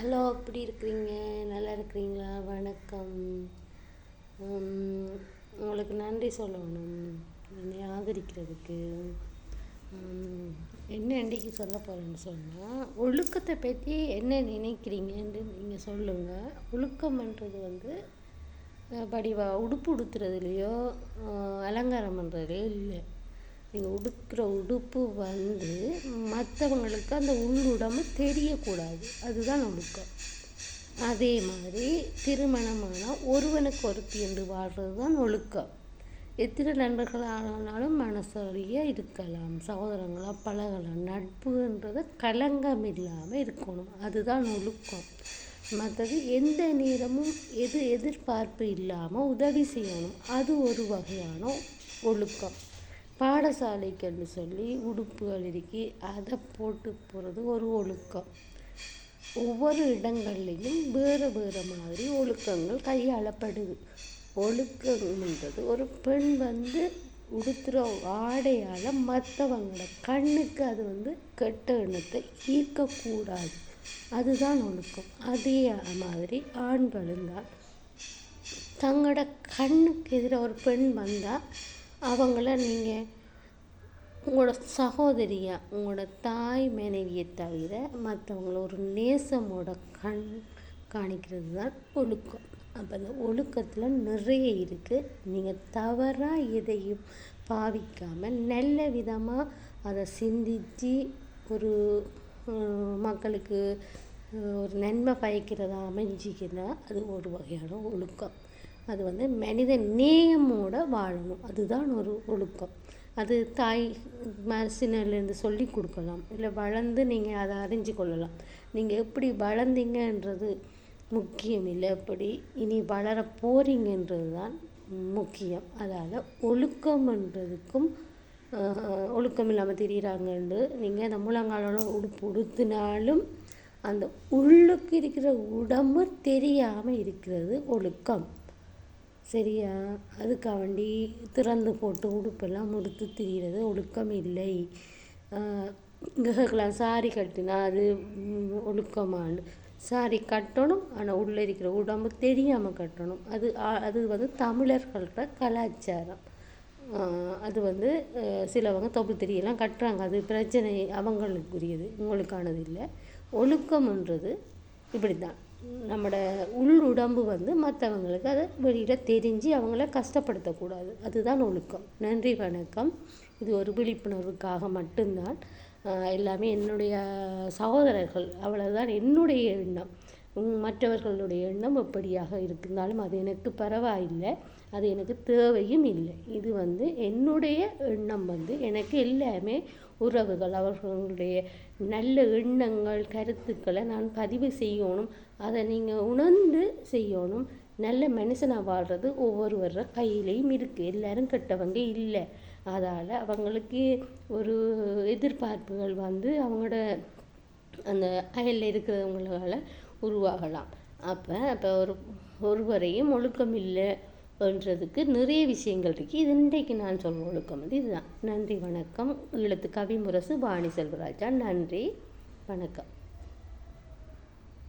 Hello, எப்படி இருக்கிறீங்க? நல்லா இருக்கிறீங்களா? வணக்கம். உங்களுக்கு நன்றி சொல்லணும் என்னை ஆதரிக்கிறதுக்கு. என்ன இன்றைக்கி சொல்ல போகிறேன்னு சொன்னால், ஒழுக்கத்தை பற்றி என்ன நினைக்கிறீங்கன்னு நீங்கள் சொல்லுங்கள். ஒழுக்கம்ன்றது வந்து உடுப்பு உடுத்துறதுலையோ அலங்காரம் பண்ணுறதுலையோ இல்லை. நீங்கள் உடுக்கிற உடுப்பு வந்து மற்றவங்களுக்கு அந்த உள்ளுடம்பு தெரியக்கூடாது. அதுதான் ஒழுக்கம். அதே மாதிரி திருமணமான ஒருவனுக்கு ஒருத்தி என்று வாழ்கிறது தான் ஒழுக்கம். எத்தனை நண்பர்கள் ஆனாலும் மனசொலியாக இருக்கலாம், சகோதரங்களாக பழகலாம். நட்புன்றதை களங்கம் இல்லாமல் இருக்கணும். அதுதான் ஒழுக்கம். மற்றது எந்த நேரமும் எதிர்பார்ப்பு இல்லாமல் உதவி செய்யணும். அது ஒரு வகையான ஒழுக்கம். பாடசாலைக்குன்னு சொல்லி உடுப்புகள் இருக்கி அதை போட்டு போகிறது ஒரு ஒழுக்கம். ஒவ்வொரு இடங்கள்லையும் வேறு வேறு மாதிரி ஒழுக்கங்கள் கையாளப்படுது. ஒழுக்கம்ன்றது ஒரு பெண் வந்து உடுத்துகிற ஆடையால் மற்றவங்களோட கண்ணுக்கு அது வந்து கெட்ட எண்ணத்தை ஈர்க்கக்கூடாது. அதுதான் ஒழுக்கம். அதே மாதிரி ஆண்களும் தான் தங்களோட கண்ணுக்கு எதிராக ஒரு பெண் வந்தால் அவங்கள நீங்கள் உங்களோட சகோதரியாக, உங்களோட தாய் மனைவியை தவிர மற்றவங்கள ஒரு நேசமோட காணிக்கிறது தான் ஒழுக்கம். அப்போ அந்த ஒழுக்கத்தில் நிறைய இருக்குது. நீங்கள் தவறாக எதையும் பாவிக்காமல் நல்ல விதமாக அதை சிந்தித்து ஒரு மக்களுக்கு ஒரு நன்மை பயக்கிறதா அமைஞ்சிக்கினா அது ஒரு வகையான ஒழுக்கம். அது வந்து மனித நேயமோடு வாழணும். அதுதான் ஒரு ஒழுக்கம். அது தாய் மனசினிலேருந்து சொல்லி கொடுக்கலாம், இல்லை வளர்ந்து நீங்கள் அதை அறிஞ்சு கொள்ளலாம். நீங்கள் எப்படி வளர்ந்தீங்கன்றது முக்கியம் இல்லை, எப்படி இனி வளர போகிறீங்கன்றது தான் முக்கியம். அதால் ஒழுக்கம்ன்றதுக்கும் ஒழுக்கம் இல்லாமல் தெரிகிறாங்கன்னு நீங்கள் அந்த முழங்காலோட உடுப்பு உடுத்தினாலும் அந்த உள்ளுக்கு இருக்கிற உடம்பு தெரியாமல் இருக்கிறது ஒழுக்கம். சரியா? அதுக்காண்டி திறந்து போட்டு உடுப்பெல்லாம் உடுத்து திரிகிறது ஒழுக்கம் இல்லை. கேட்கலாம், சாரி கட்டினா அது ஒழுக்கமானு. சாரி கட்டணும், ஆனால் உள்ளே இருக்கிற உடம்பு தெரியாமல் கட்டணும். அது வந்து தமிழர்களோட கலாச்சாரம். அது வந்து சிலவங்க தொப்புள் தெரியலாம் கட்டுறாங்க, அது பிரச்சனை அவங்களுக்குரியது, உங்களுக்கானது இல்லை. ஒழுக்கம்ன்றது இப்படி தான். நம்மளோட உடம்பு வந்து மற்றவங்களுக்கு அதை வெளியில் தெரிஞ்சு அவங்கள கஷ்டப்படுத்தக்கூடாது. அதுதான் ஒழுக்கம். நன்றி, வணக்கம். இது ஒரு விழிப்புணர்வுக்காக மட்டும்தான். எல்லாமே என்னுடைய சகோதரர்கள், அவ்வளவுதான் என்னுடைய எண்ணம். மற்றவர்களுடைய எண்ணம் எப்படியாக இருந்தாலும் அது எனக்கு பரவாயில்லை, அது எனக்கு தேவையும் இல்லை. இது வந்து என்னுடைய எண்ணம். வந்து எனக்கு எல்லாமே உறவுகள், அவர்களுடைய நல்ல எண்ணங்கள், கருத்துக்களை நான் பதிவு செய்யணும். அதை நீங்கள் உணர்ந்து செய்யணும். நல்ல மனுஷனாக வாழ்கிறது ஒவ்வொருவர கையிலையும் இருக்குது. எல்லோரும் கெட்டவங்க இல்லை. அதால் அவங்களுக்கு ஒரு எதிர்பார்ப்புகள் வந்து அவங்களோட அந்த அயலில் இருக்கிறவங்களால உருவாகலாம். அப்போ ஒருவரையும் ஒழுக்கம் இல்லைன்றதுக்கு நிறைய விஷயங்கள் இருக்குது. இது இன்றைக்கு நான் சொல்ல ஒழுக்கம் வந்து இதுதான். நன்றி, வணக்கம். ஈழத்து கவிமுரசு வாணி செல்வராஜா. நன்றி, வணக்கம்.